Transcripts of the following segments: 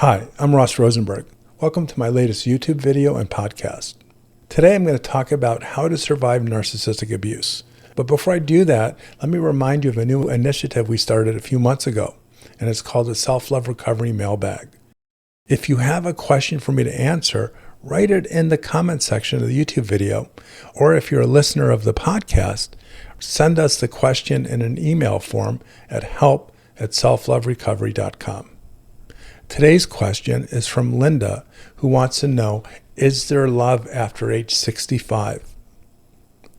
Hi, I'm Rosenberg. Welcome to my latest YouTube video and podcast. Today I'm going to talk about how to survive narcissistic abuse. But before I do that, let me remind you of a new initiative we started a few months ago, and it's called the Self-Love Recovery Mailbag. If you have a question for me to answer, write it in the comment section of the YouTube video, or if you're a listener of the podcast, send us the question in an email form at help@selfloverecovery.com. Today's question is from Linda, who wants to know, is there love after age 65?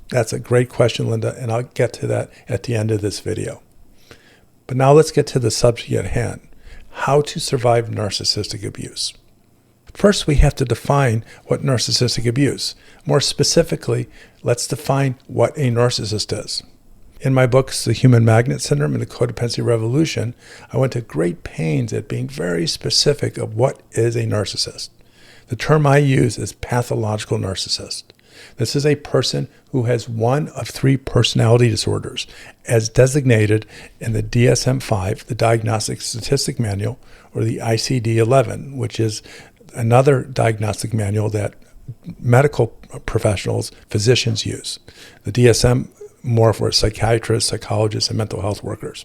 That's a great question, Linda, and I'll get to that at the end of this video. But now let's get to the subject at hand, how to survive narcissistic abuse. First, we have to define what narcissistic abuse. More specifically, let's define what a narcissist is. In my books, The Human Magnet Syndrome and the Codependency Revolution, I went to great pains at being very specific of what is a narcissist. The term I use is pathological narcissist. This is a person who has one of three personality disorders, as designated in the DSM-5, the Diagnostic Statistic Manual, or the ICD-11, which is another diagnostic manual that medical professionals, physicians use. The DSM more for psychiatrists, psychologists, and mental health workers.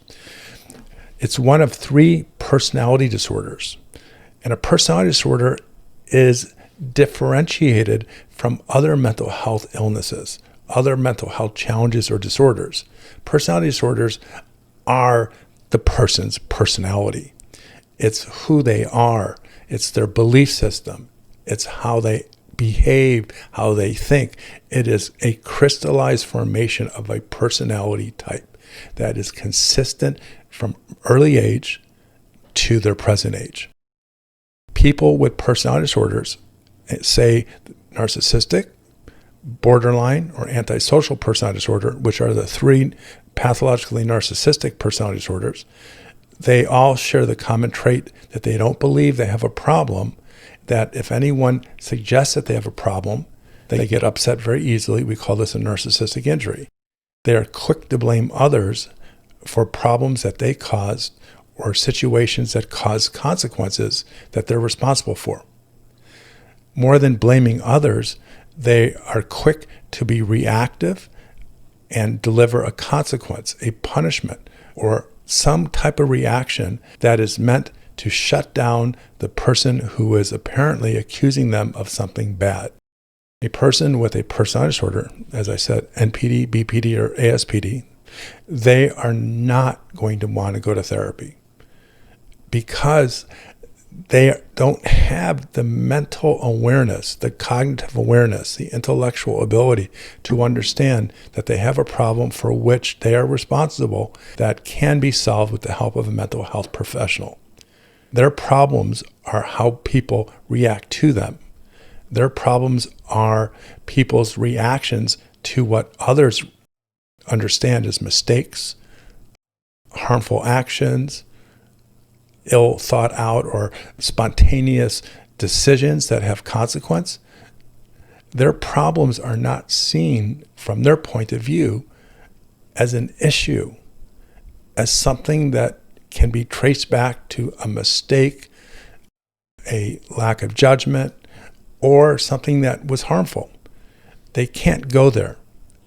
It's one of three personality disorders. And a personality disorder is differentiated from other mental health illnesses, other mental health challenges or disorders. Personality disorders are the person's personality. It's who they are. It's their belief system. It's how they behave, how they think. It is a crystallized formation of a personality type that is consistent from early age to their present age. People with personality disorders, say narcissistic, borderline, or antisocial personality disorder, which are the three pathologically narcissistic personality disorders, they all share the common trait that they don't believe they have a problem, that if anyone suggests that they have a problem, they get upset very easily. We call this a narcissistic injury. They are quick to blame others for problems that they caused or situations that cause consequences that they're responsible for. More than blaming others, they are quick to be reactive and deliver a consequence, a punishment, or some type of reaction that is meant to shut down the person who is apparently accusing them of something bad. A person with a personality disorder, as I said, NPD, BPD, or ASPD, they are not going to want to go to therapy because they don't have the mental awareness, the cognitive awareness, the intellectual ability to understand that they have a problem for which they are responsible that can be solved with the help of a mental health professional. Their problems are how people react to them. Their problems are people's reactions to what others understand as mistakes, harmful actions, ill thought out or spontaneous decisions that have consequence. Their problems are not seen from their point of view as an issue, as something that can be traced back to a mistake, a lack of judgment, or something that was harmful. They can't go there.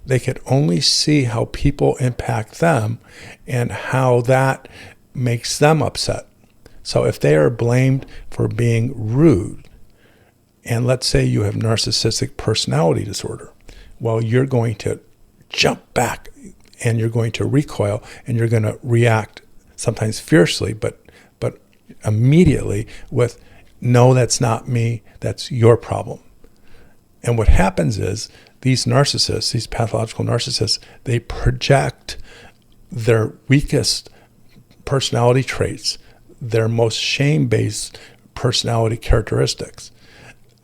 They can only see how people impact them and how that makes them upset. So if they are blamed for being rude, and let's say you have narcissistic personality disorder, well, you're going to jump back and you're going to recoil and you're going to react sometimes fiercely, but immediately with, no, that's not me, that's your problem. And what happens is these narcissists, these pathological narcissists, they project their weakest personality traits, their most shame-based personality characteristics,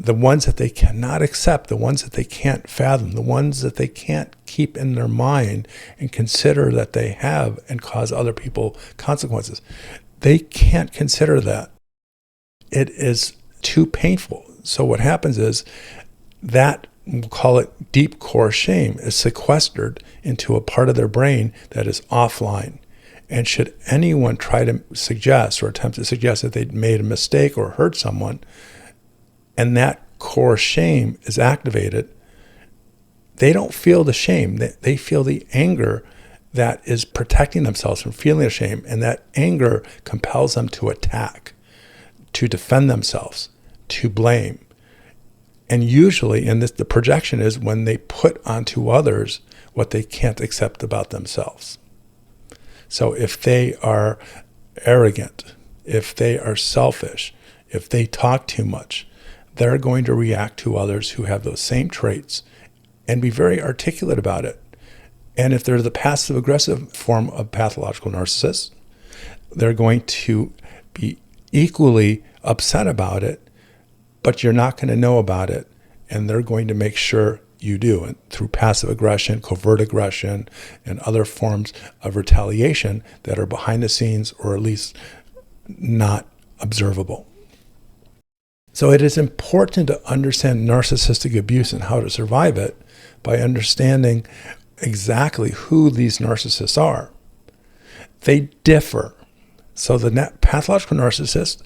the ones that they cannot accept, the ones that they can't fathom, the ones that they can't keep in their mind and consider that they have and cause other people consequences. They can't consider that. It is too painful. So what happens is that, we'll call it deep core shame, is sequestered into a part of their brain that is offline. And should anyone try to suggest or attempt to suggest that they made a mistake or hurt someone, and that core shame is activated, they don't feel the shame. They feel the anger that is protecting themselves from feeling the shame, and that anger compels them to attack, to defend themselves, to blame. And usually, the projection is when they put onto others what they can't accept about themselves. So if they are arrogant, if they are selfish, if they talk too much, they're going to react to others who have those same traits and be very articulate about it. And if they're the passive-aggressive form of pathological narcissists, they're going to be equally upset about it, but you're not going to know about it, and they're going to make sure you do, and through passive aggression, covert aggression, and other forms of retaliation that are behind the scenes or at least not observable. So it is important to understand narcissistic abuse and how to survive it by understanding exactly who these narcissists are. They differ. So the pathological narcissist,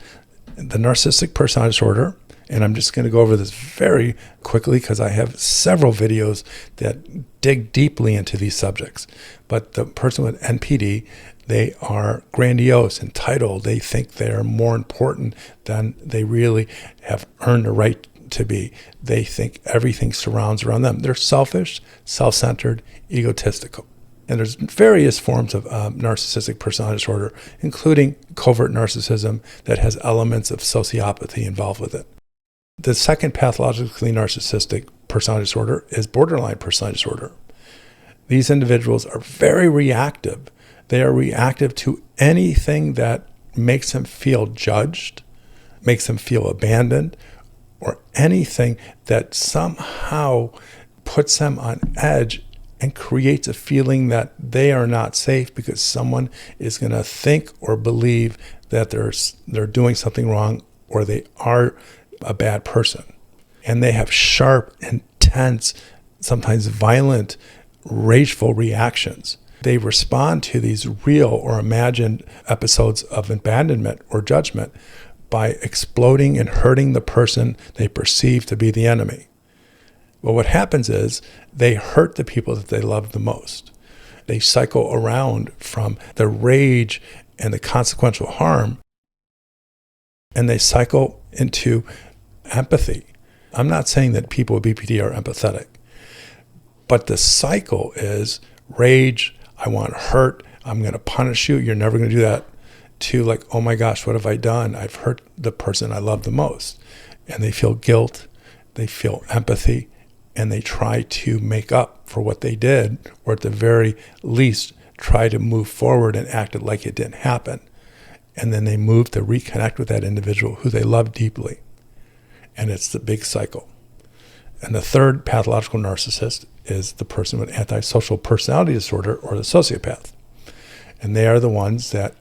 the narcissistic personality disorder, and I'm just going to go over this very quickly because I have several videos that dig deeply into these subjects. But the person with NPD, they are grandiose, entitled. They think they're more important than they really have earned the right to be. They think everything surrounds around them. They're selfish, self-centered, egotistical. And there's various forms of narcissistic personality disorder, including covert narcissism that has elements of sociopathy involved with it. The second pathologically narcissistic personality disorder is borderline personality disorder. These individuals are very reactive. They are reactive to anything that makes them feel judged, makes them feel abandoned, or anything that somehow puts them on edge and creates a feeling that they are not safe because someone is going to think or believe that they're doing something wrong or they are a bad person. And they have sharp, intense, sometimes violent, rageful reactions. They respond to these real or imagined episodes of abandonment or judgment by exploding and hurting the person they perceive to be the enemy. Well, what happens is they hurt the people that they love the most. They cycle around from the rage and the consequential harm, and they cycle into empathy. I'm not saying that people with BPD are empathetic, but the cycle is rage, I want hurt, I'm going to punish you, you're never going to do that, to like, oh my gosh, what have I done? I've hurt the person I love the most. And they feel guilt, they feel empathy, and they try to make up for what they did, or at the very least, try to move forward and act it like it didn't happen. And then they move to reconnect with that individual who they love deeply. And it's the big cycle. And the third pathological narcissist is the person with antisocial personality disorder, or the sociopath. And they are the ones that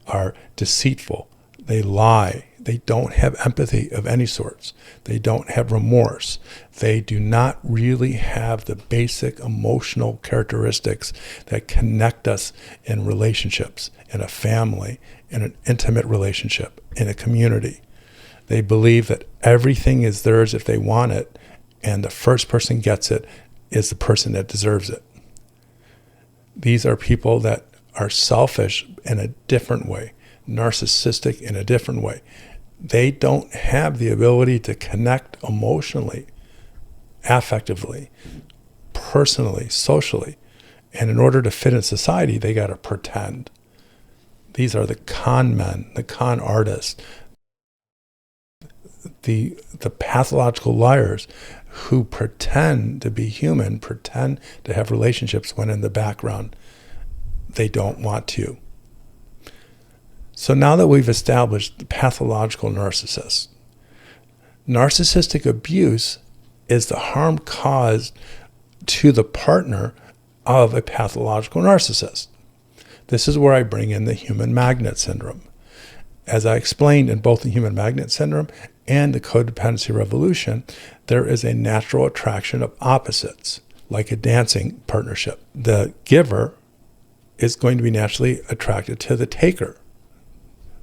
are deceitful. They lie. They don't have empathy of any sorts. They don't have remorse. They do not really have the basic emotional characteristics that connect us in relationships, in a family, in an intimate relationship, in a community. They believe that everything is theirs if they want it, and the first person gets it is the person that deserves it. These are people that are selfish in a different way, narcissistic in a different way. They don't have the ability to connect emotionally, affectively, personally, socially. And in order to fit in society, they got to pretend. These are the con men, the con artists, the pathological liars who pretend to be human, pretend to have relationships when in the background they don't want to. So now that we've established the pathological narcissist, narcissistic abuse is the harm caused to the partner of a pathological narcissist. This is where I bring in the human magnet syndrome. As I explained in both the human magnet syndrome and the codependency revolution, there is a natural attraction of opposites, like a dancing partnership. The giver is going to be naturally attracted to the taker.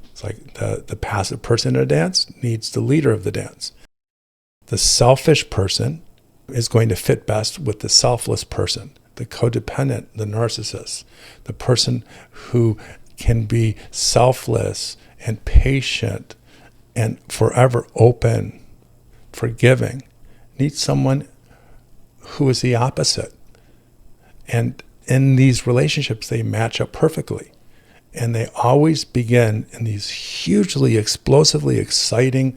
It's like the passive person in a dance needs the leader of the dance. The selfish person is going to fit best with the selfless person, the codependent, the narcissist, the person who can be selfless and patient and forever open, forgiving, needs someone who is the opposite. And in these relationships, they match up perfectly. And they always begin in these hugely, explosively exciting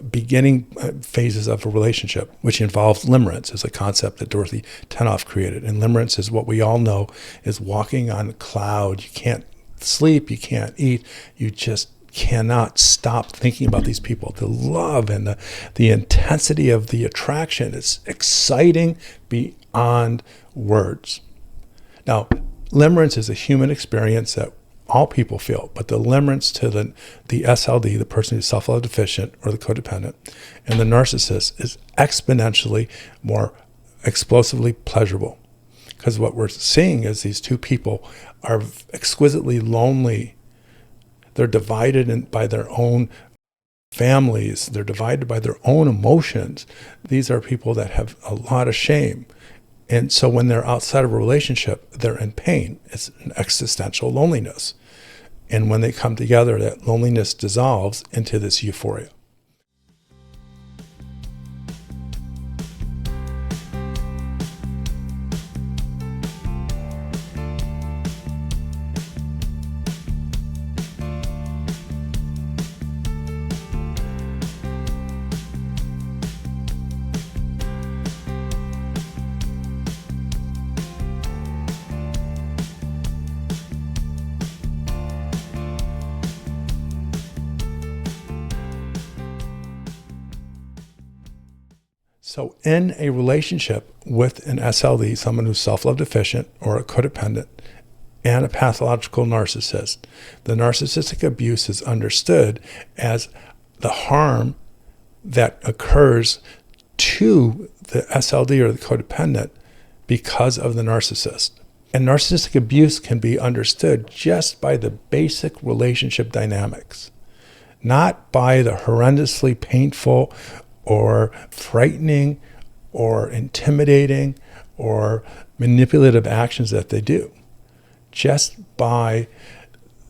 beginning phases of a relationship, which involves limerence, is a concept that Dorothy Tenoff created. And limerence is what we all know is walking on a cloud. You can't sleep, you can't eat, you just cannot stop thinking about these people. The love and the intensity of the attraction is exciting beyond words. Now, limerence is a human experience that all people feel, but the limerence to the SLD, the person who's self-love deficient or the codependent, and the narcissist is exponentially more explosively pleasurable. Because what we're seeing is these two people are exquisitely lonely. They're divided by their own families. They're divided by their own emotions. These are people that have a lot of shame. And so when they're outside of a relationship, they're in pain. It's an existential loneliness. And when they come together, that loneliness dissolves into this euphoria. So in a relationship with an SLD, someone who's self-love deficient or a codependent, and a pathological narcissist, the narcissistic abuse is understood as the harm that occurs to the SLD or the codependent because of the narcissist. And narcissistic abuse can be understood just by the basic relationship dynamics, not by the horrendously painful or frightening or intimidating or manipulative actions that they do, just by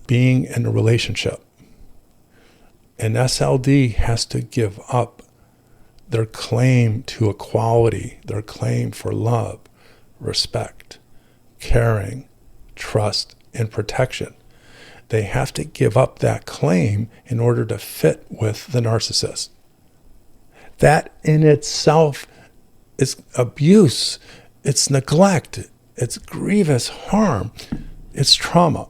being in a relationship. An SLD has to give up their claim to equality, their claim for love, respect, caring, trust, and protection. They have to give up that claim in order to fit with the narcissist. That in itself is abuse, it's neglect, it's grievous harm, it's trauma.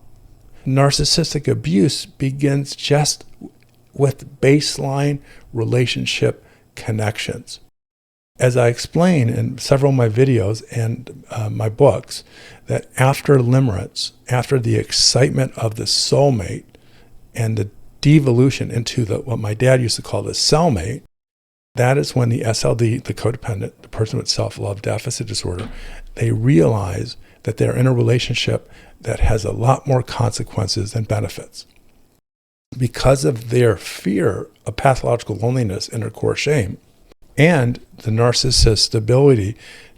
Narcissistic abuse begins just with baseline relationship connections. As I explain in several of my videos and my books, that after limerence, after the excitement of the soulmate and the devolution into what my dad used to call the cellmate, that is when the SLD, the codependent, the person with self-love deficit disorder, they realize that they're in a relationship that has a lot more consequences than benefits. Because of their fear of pathological loneliness and their core shame, and the narcissist's ability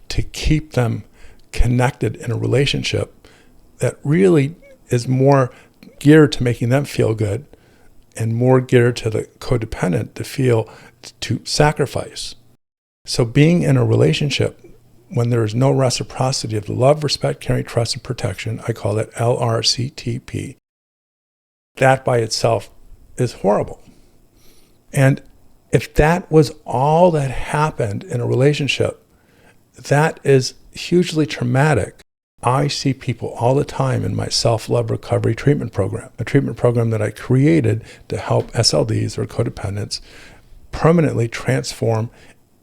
to keep them connected in a relationship that really is more geared to making them feel good and more geared to the codependent to sacrifice. So being in a relationship when there is no reciprocity of the love, respect, caring, trust, and protection, I call it LRCTP, that by itself is horrible. And if that was all that happened in a relationship, that is hugely traumatic. I see people all the time in my self-love recovery treatment program, a treatment program that I created to help SLDs or codependents permanently transform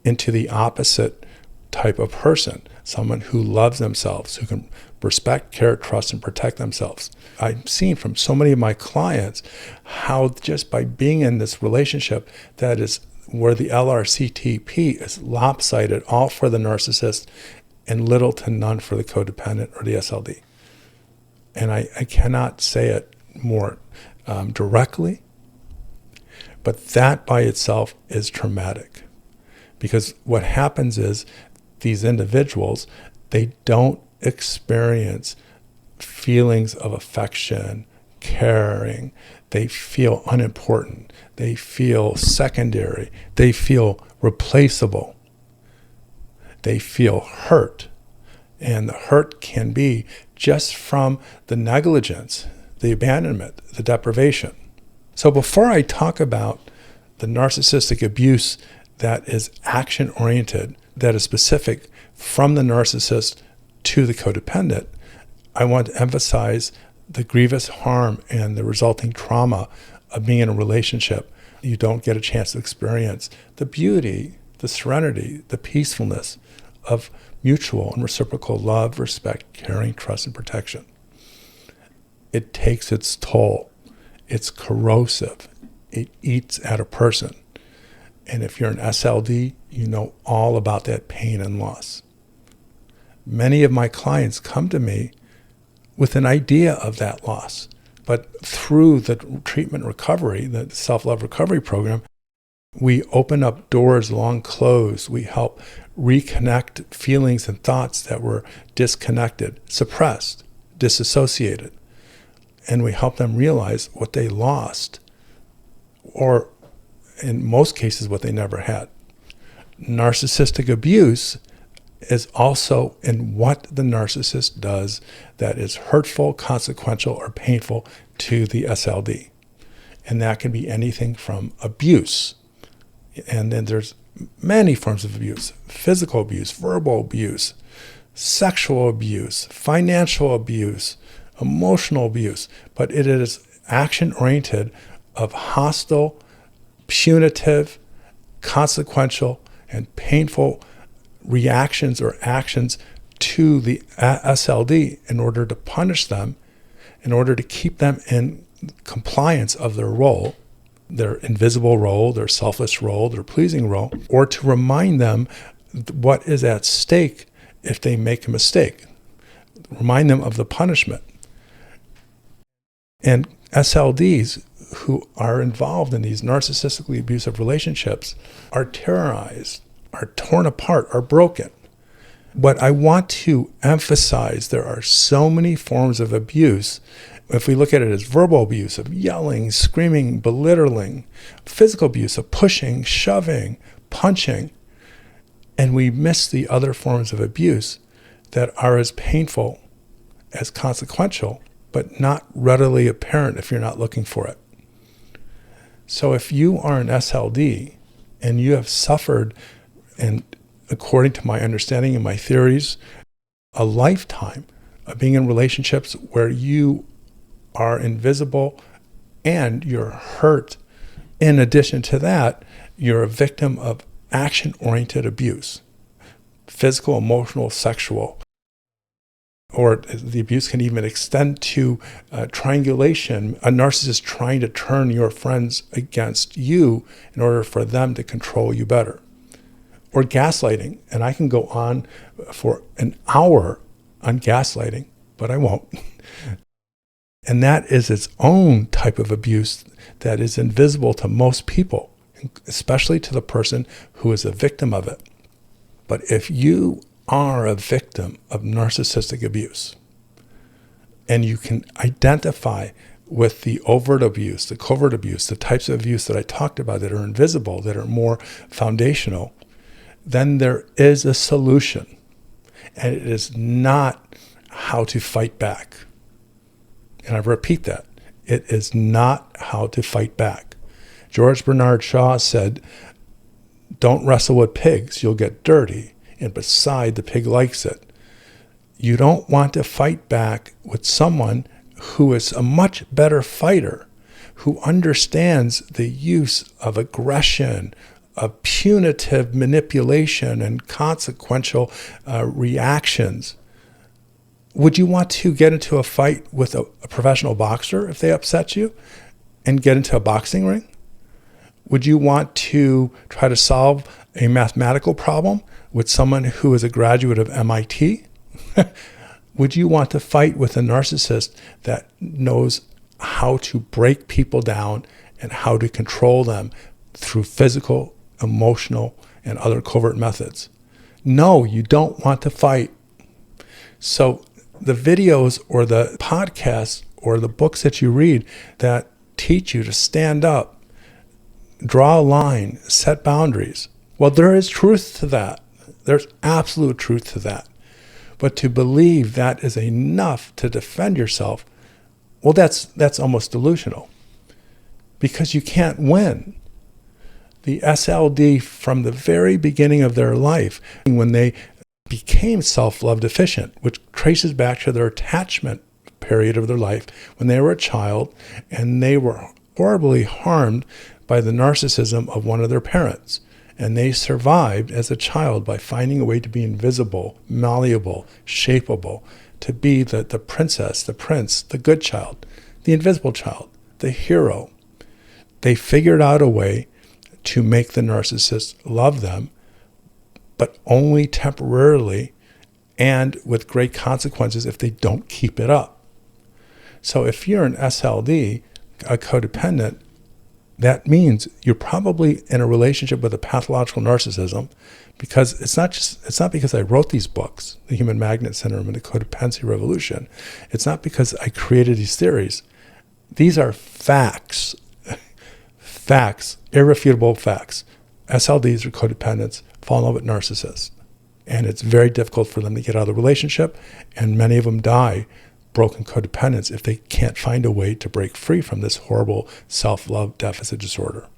into the opposite type of person, someone who loves themselves, who can respect, care, trust, and protect themselves. I've seen from so many of my clients how just by being in this relationship that is where the LRCTP is lopsided, all for the narcissist and little to none for the codependent or the SLD. And I cannot say it more directly, but that by itself is traumatic. Because what happens is these individuals, they don't experience feelings of affection, caring. They feel unimportant. They feel secondary. They feel replaceable. They feel hurt. And the hurt can be just from the negligence, the abandonment, the deprivation. So before I talk about the narcissistic abuse that is action-oriented, that is specific from the narcissist to the codependent, I want to emphasize the grievous harm and the resulting trauma of being in a relationship. You don't get a chance to experience the beauty, the serenity, the peacefulness of mutual and reciprocal love, respect, caring, trust, and protection. It takes its toll. It's corrosive. It eats at a person. And if you're an SLD, you know all about that pain and loss. Many of my clients come to me with an idea of that loss, but through the treatment recovery, the self-love recovery program, we open up doors long closed. We help reconnect feelings and thoughts that were disconnected, suppressed, disassociated. And we help them realize what they lost, or in most cases, what they never had. Narcissistic abuse is also in what the narcissist does that is hurtful, consequential, or painful to the SLD. And that can be anything from abuse. And then there's many forms of abuse: physical abuse, verbal abuse, sexual abuse, financial abuse, emotional abuse. But it is action-oriented of hostile, punitive, consequential, and painful reactions or actions to the SLD in order to punish them, in order to keep them in compliance of their role, their invisible role, their selfless role, their pleasing role, or to remind them what is at stake if they make a mistake. Remind them of the punishment. And SLDs who are involved in these narcissistically abusive relationships are terrorized, are torn apart, are broken. What I want to emphasize, there are so many forms of abuse. If we look at it as verbal abuse of yelling, screaming, belittling, physical abuse of pushing, shoving, punching, and we miss the other forms of abuse that are as painful, as consequential, but not readily apparent if you're not looking for it. So if you are an SLD and you have suffered, and according to my understanding and my theories, a lifetime of being in relationships where you are invisible and you're hurt, in addition to that, you're a victim of action-oriented abuse, physical, emotional, sexual, or the abuse can even extend to triangulation, a narcissist trying to turn your friends against you in order for them to control you better. Or gaslighting, and I can go on for an hour on gaslighting, but I won't. And that is its own type of abuse that is invisible to most people, especially to the person who is a victim of it. But if you are a victim of narcissistic abuse, and you can identify with the overt abuse, the covert abuse, the types of abuse that I talked about that are invisible, that are more foundational, then there is a solution. And it is not how to fight back. And I repeat that. It is not how to fight back. George Bernard Shaw said, "Don't wrestle with pigs, you'll get dirty. And beside, the pig likes it." You don't want to fight back with someone who is a much better fighter, who understands the use of aggression, of punitive manipulation and consequential reactions. Would you want to get into a fight with a professional boxer if they upset you and get into a boxing ring? Would you want to try to solve a mathematical problem with someone who is a graduate of MIT? Would you want to fight with a narcissist that knows how to break people down and how to control them through physical, emotional, and other covert methods? No, you don't want to fight. So the videos or the podcasts or the books that you read that teach you to stand up, draw a line, set boundaries, well, there is truth to that. There's absolute truth to that. But to believe that is enough to defend yourself, well, that's almost delusional, because you can't win. The SLD, from the very beginning of their life, when they became self-love deficient, which traces back to their attachment period of their life when they were a child and they were horribly harmed by the narcissism of one of their parents. And they survived as a child by finding a way to be invisible, malleable, shapeable, to be the princess, the prince, the good child, the invisible child, the hero. They figured out a way to make the narcissist love them, but only temporarily and with great consequences if they don't keep it up. So if you're an SLD, a codependent, that means you're probably in a relationship with a pathological narcissism, because it's not because I wrote these books, The Human Magnet Syndrome and the Codependency Revolution. It's not because I created these theories. These are facts. Facts, irrefutable facts. SLDs or codependents fall in love with narcissists. And it's very difficult for them to get out of the relationship, and many of them die broken codependents if they can't find a way to break free from this horrible self-love deficit disorder.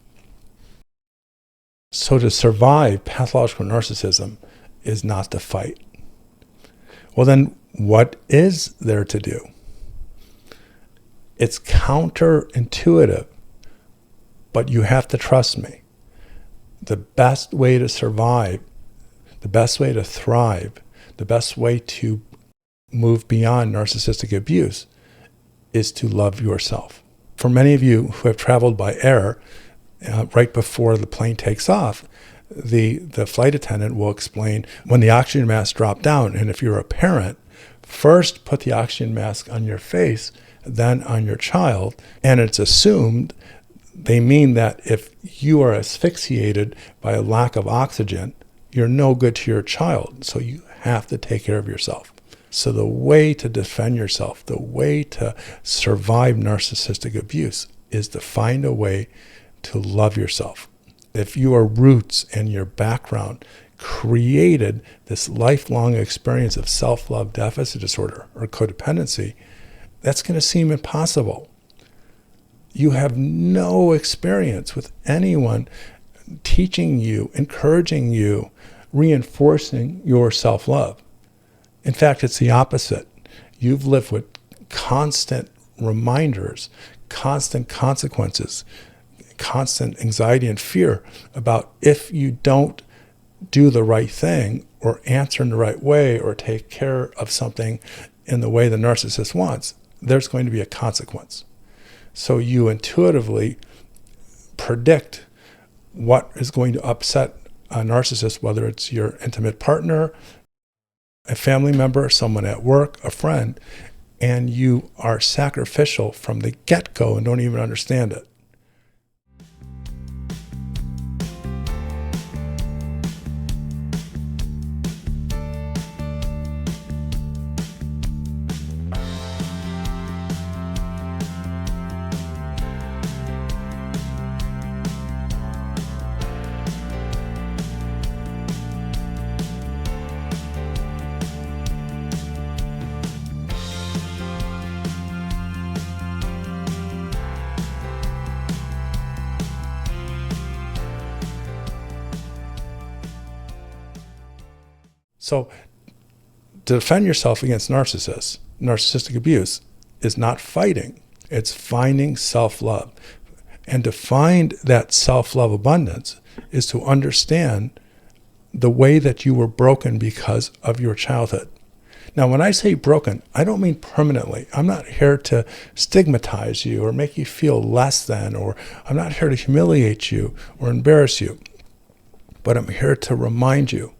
So to survive pathological narcissism is not to fight. Well, then what is there to do? It's counterintuitive, but you have to trust me. The best way to survive, the best way to thrive, the best way to move beyond narcissistic abuse is to love yourself. For many of you who have traveled by air, right before the plane takes off, the flight attendant will explain when the oxygen mask dropped down. And if you're a parent, first put the oxygen mask on your face, then on your child. And it's assumed they mean that if you are asphyxiated by a lack of oxygen, you're no good to your child. So you have to take care of yourself. So the way to defend yourself, the way to survive narcissistic abuse is to find a way to love yourself. If your roots and your background created this lifelong experience of self-love deficit disorder or codependency, that's going to seem impossible. You have no experience with anyone teaching you, encouraging you, reinforcing your self-love. In fact, it's the opposite. You've lived with constant reminders, constant consequences, constant anxiety and fear about if you don't do the right thing or answer in the right way or take care of something in the way the narcissist wants, there's going to be a consequence. So you intuitively predict what is going to upset a narcissist, whether it's your intimate partner, a family member, someone at work, a friend, and you are sacrificial from the get-go and don't even understand it. So to defend yourself against narcissistic abuse is not fighting. It's finding self-love. And to find that self-love abundance is to understand the way that you were broken because of your childhood. Now, when I say broken, I don't mean permanently. I'm not here to stigmatize you or make you feel less than, or I'm not here to humiliate you or embarrass you. But I'm here to remind you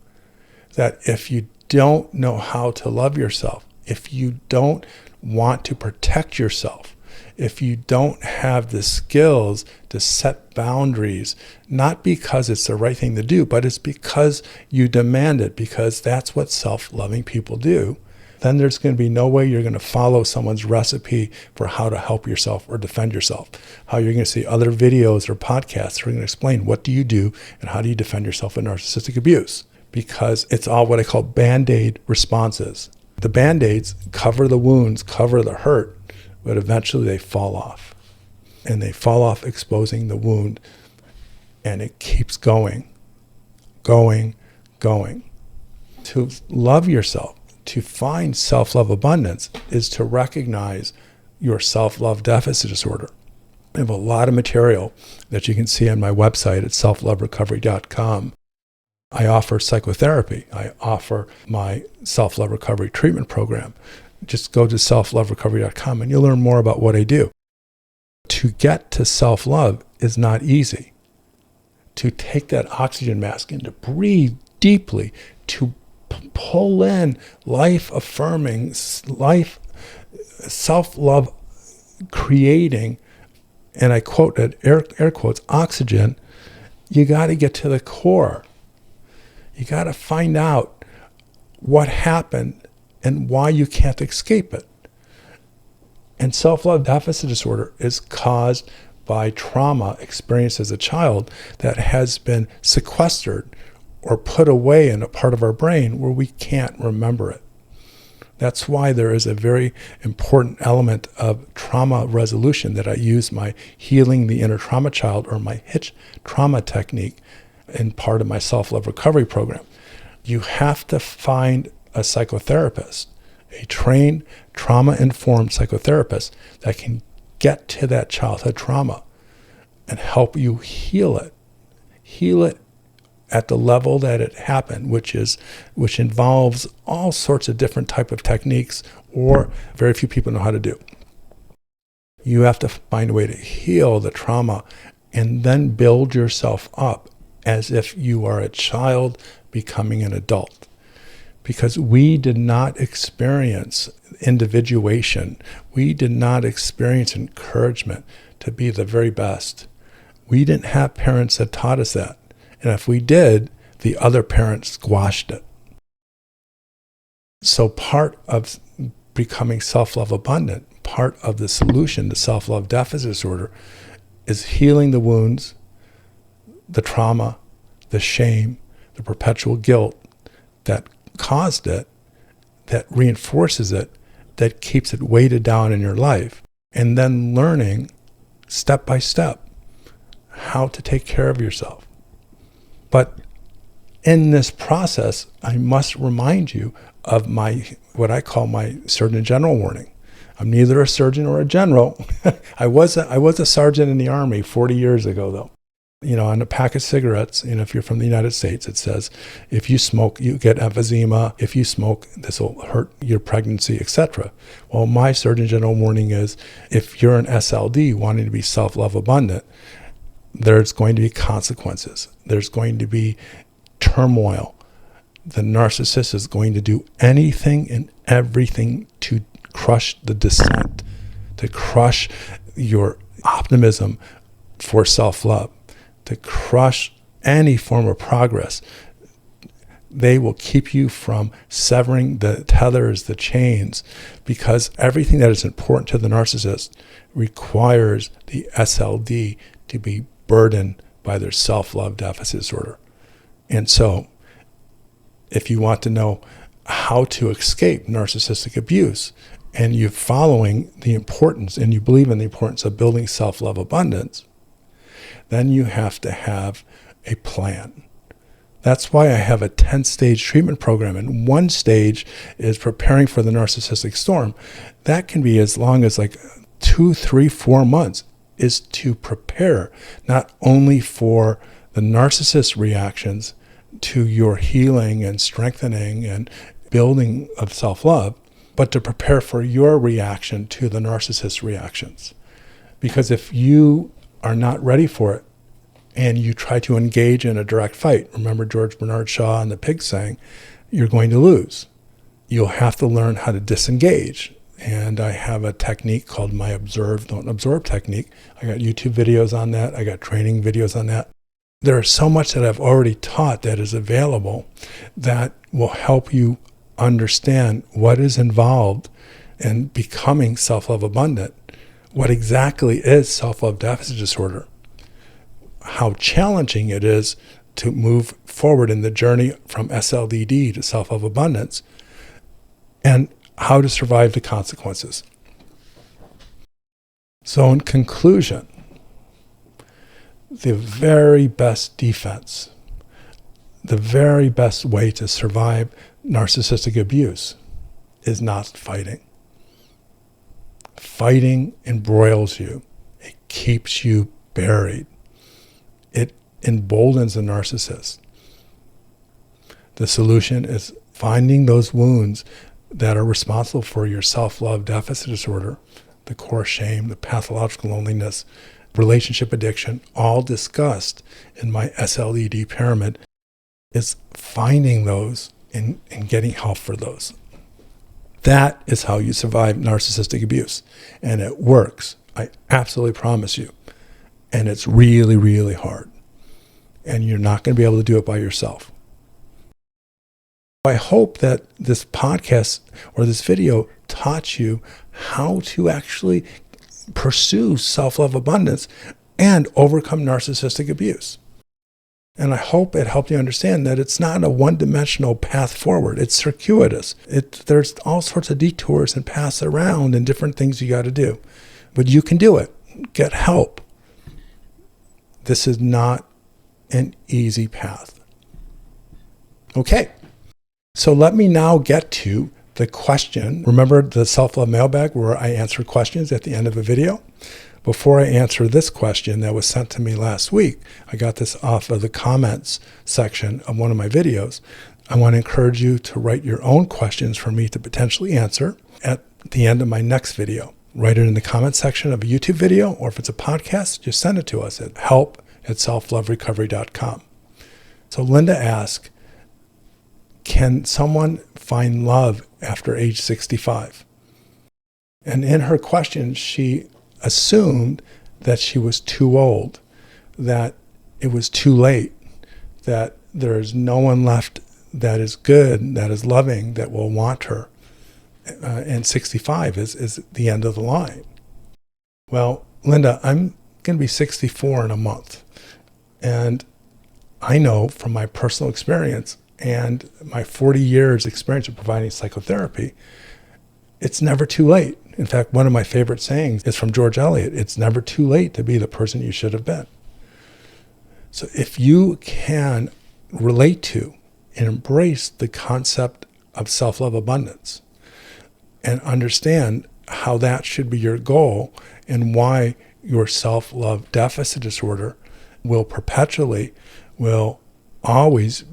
that if you don't know how to love yourself, if you don't want to protect yourself, if you don't have the skills to set boundaries, not because it's the right thing to do, but it's because you demand it, because that's what self-loving people do, then there's going to be no way you're going to follow someone's recipe for how to help yourself or defend yourself. How you're going to see other videos or podcasts that are going to explain what do you do and how do you defend yourself in narcissistic abuse, because it's all what I call Band-Aid responses. The Band-Aids cover the wounds, cover the hurt, but eventually they fall off. And they fall off exposing the wound, and it keeps going. To love yourself, to find self-love abundance, is to recognize your self-love deficit disorder. I have a lot of material that you can see on my website at selfloverecovery.com. I offer psychotherapy. I offer my self-love recovery treatment program. Just go to selfloverecovery.com and you'll learn more about what I do. To get to self-love is not easy. To take that oxygen mask and to breathe deeply, to pull in life-affirming, self-love creating, and I quote at air quotes, oxygen, you got to get to the core. You got to find out what happened and why you can't escape it. And self-love deficit disorder is caused by trauma experienced as a child that has been sequestered or put away in a part of our brain where we can't remember it. That's why there is a very important element of trauma resolution that I use my Healing the Inner Trauma Child, or my HITCH trauma technique, in part of my self-love recovery program. You have to find a psychotherapist, a trained, trauma-informed psychotherapist that can get to that childhood trauma and help you heal it. Heal it at the level that it happened, which involves all sorts of different type of techniques, or very few people know how to do. You have to find a way to heal the trauma and then build yourself up as if you are a child becoming an adult. Because we did not experience individuation. We did not experience encouragement to be the very best. We didn't have parents that taught us that. And if we did, the other parent squashed it. So part of becoming self-love abundant, part of the solution to self-love deficit disorder, is healing the wounds, the trauma, the shame, the perpetual guilt that caused it, that reinforces it, that keeps it weighted down in your life, and then learning step by step how to take care of yourself. But in this process, I must remind you of what I call my Surgeon General warning. I'm neither a surgeon or a general. I was a sergeant in the Army 40 years ago, though. On a pack of cigarettes, if you're from the United States, it says, if you smoke, you get emphysema. If you smoke, this will hurt your pregnancy, etc. Well, my Surgeon General warning is, if you're an SLD wanting to be self-love abundant, there's going to be consequences. There's going to be turmoil. The narcissist is going to do anything and everything to crush the descent, to crush your optimism for self-love, to crush any form of progress. They will keep you from severing the tethers, the chains, because everything that is important to the narcissist requires the SLD to be burdened by their self-love deficit disorder. And so, if you want to know how to escape narcissistic abuse, and you're following the importance, and you believe in the importance of building self-love abundance, then you have to have a plan. That's why I have a 10-stage treatment program, and one stage is preparing for the narcissistic storm. That can be as long as 2, 3, 4 months, is to prepare not only for the narcissist reactions to your healing and strengthening and building of self-love, but to prepare for your reaction to the narcissist reactions. Because if you are not ready for it and you try to engage in a direct fight, remember George Bernard Shaw and the pig saying, you're going to lose. you'll have to learn how to disengage. And I have a technique called my observe, don't absorb technique. I got YouTube videos on that. I got training videos on that. There is so much that I've already taught that is available that will help you understand what is involved in becoming self-love abundant, what exactly is self-love deficit disorder, how challenging it is to move forward in the journey from SLDD to self-love abundance, and how to survive the consequences. So in conclusion, the very best defense, the very best way to survive narcissistic abuse is not fighting. Fighting embroils you. It keeps you buried. It emboldens the narcissist. The solution is finding those wounds that are responsible for your self-love deficit disorder, the core shame, the pathological loneliness, relationship addiction, all discussed in my SLED pyramid, is finding those and getting help for those. That is how you survive narcissistic abuse. And it works. I absolutely promise you. And it's really, really hard. And you're not going to be able to do it by yourself. I hope that this podcast or this video taught you how to actually pursue self-love abundance and overcome narcissistic abuse. And I hope it helped you understand that it's not a one-dimensional path forward. It's circuitous. There's all sorts of detours and paths around and different things you got to do. But you can do it. Get help. This is not an easy path. Okay. So let me now get to the question. Remember the self-love mailbag where I answer questions at the end of a video? Before I answer this question that was sent to me last week, I got this off of the comments section of one of my videos. I want to encourage you to write your own questions for me to potentially answer at the end of my next video. Write it in the comment section of a YouTube video, or if it's a podcast, just send it to us at help@selfloverecovery.com. So Linda asked, can someone find love after age 65? And in her question, she assumed that she was too old, that it was too late, that there is no one left that is good, that is loving, that will want her. And 65 is the end of the line. Well, Linda, I'm going to be 64 in a month. And I know from my personal experience and my 40 years experience of providing psychotherapy, it's never too late. In fact, one of my favorite sayings is from George Eliot. It's never too late to be the person you should have been. So if you can relate to and embrace the concept of self-love abundance and understand how that should be your goal and why your self-love deficit disorder will always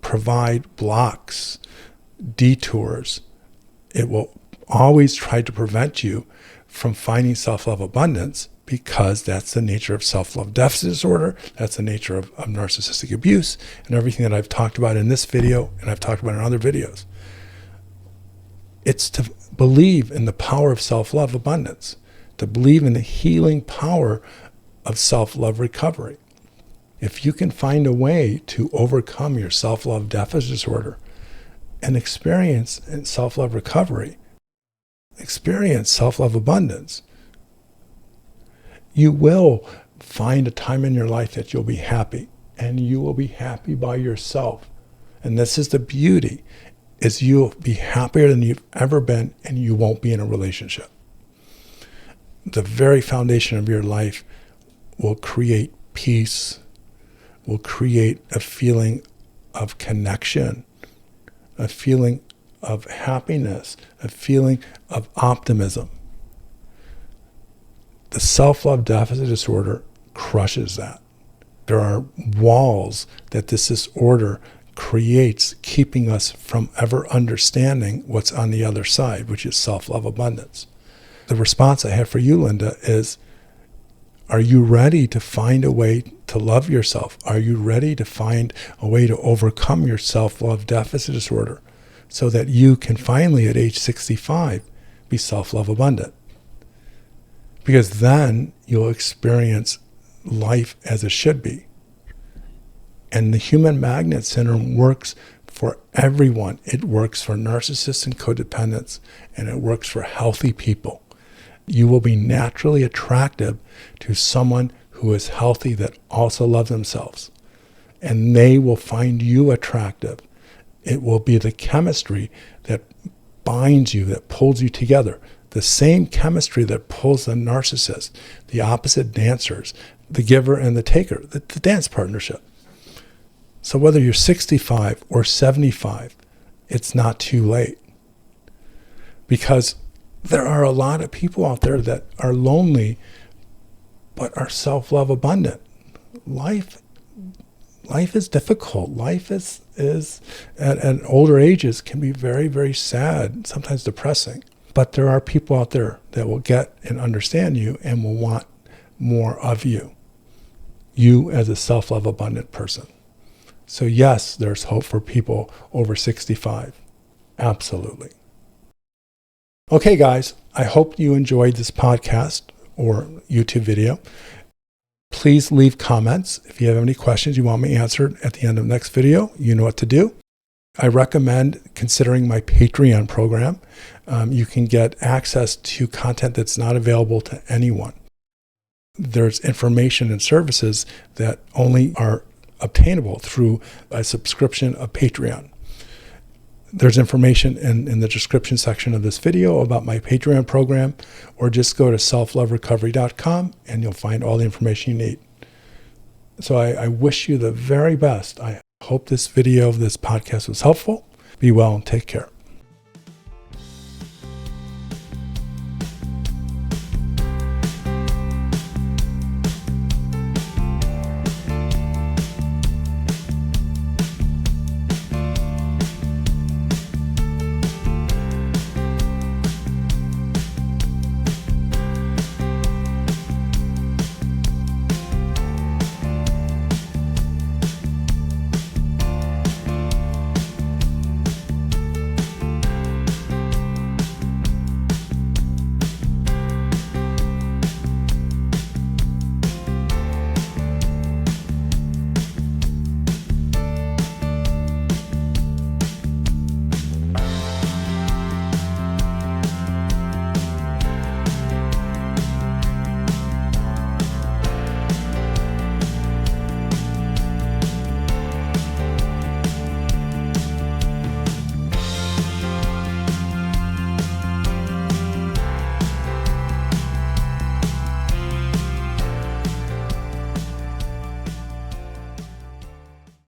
provide blocks, detours. It will always try to prevent you from finding self-love abundance, because that's the nature of self-love deficit disorder. That's the nature of narcissistic abuse and everything that I've talked about in this video and I've talked about in other videos. It's to believe in the power of self-love abundance, to believe in the healing power of self-love recovery. If you can find a way to overcome your self-love deficit disorder and experience self-love recovery, experience self-love abundance, you will find a time in your life that you'll be happy, and you will be happy by yourself. And this is the beauty, is you'll be happier than you've ever been, and you won't be in a relationship. The very foundation of your life will create peace, will create a feeling of connection, a feeling of happiness, a feeling of optimism. The self-love deficit disorder crushes that. There are walls that this disorder creates, keeping us from ever understanding what's on the other side, which is self-love abundance. The response I have for you, Linda, is, are you ready to find a way to love yourself? Are you ready to find a way to overcome your self-love deficit disorder so that you can finally at age 65 be self-love abundant. Because then you'll experience life as it should be. And the human magnet syndrome works for everyone. It works for narcissists and codependents, and it works for healthy people. You will be naturally attractive to someone who is healthy that also loves themselves. And they will find you attractive. It will be the chemistry that binds you, that pulls you together. The same chemistry that pulls the narcissist, the opposite dancers, the giver and the taker, the dance partnership. So whether you're 65 or 75, it's not too late. Because there are a lot of people out there that are lonely, but are self-love abundant. Life is difficult. Life is at older ages can be very, very sad, sometimes depressing. But there are people out there that will get and understand you and will want more of you. You as a self-love abundant person. So yes, there's hope for people over 65. Absolutely. Okay, guys, I hope you enjoyed this podcast or YouTube video. Please leave comments. If you have any questions you want me answered at the end of the next video, you know what to do. I recommend considering my Patreon program. You can get access to content that's not available to anyone. There's information and services that only are obtainable through a subscription of Patreon. There's information in the description section of this video about my Patreon program, or just go to selfloverecovery.com and you'll find all the information you need. So I wish you the very best. I hope this video, this podcast was helpful. Be well and take care.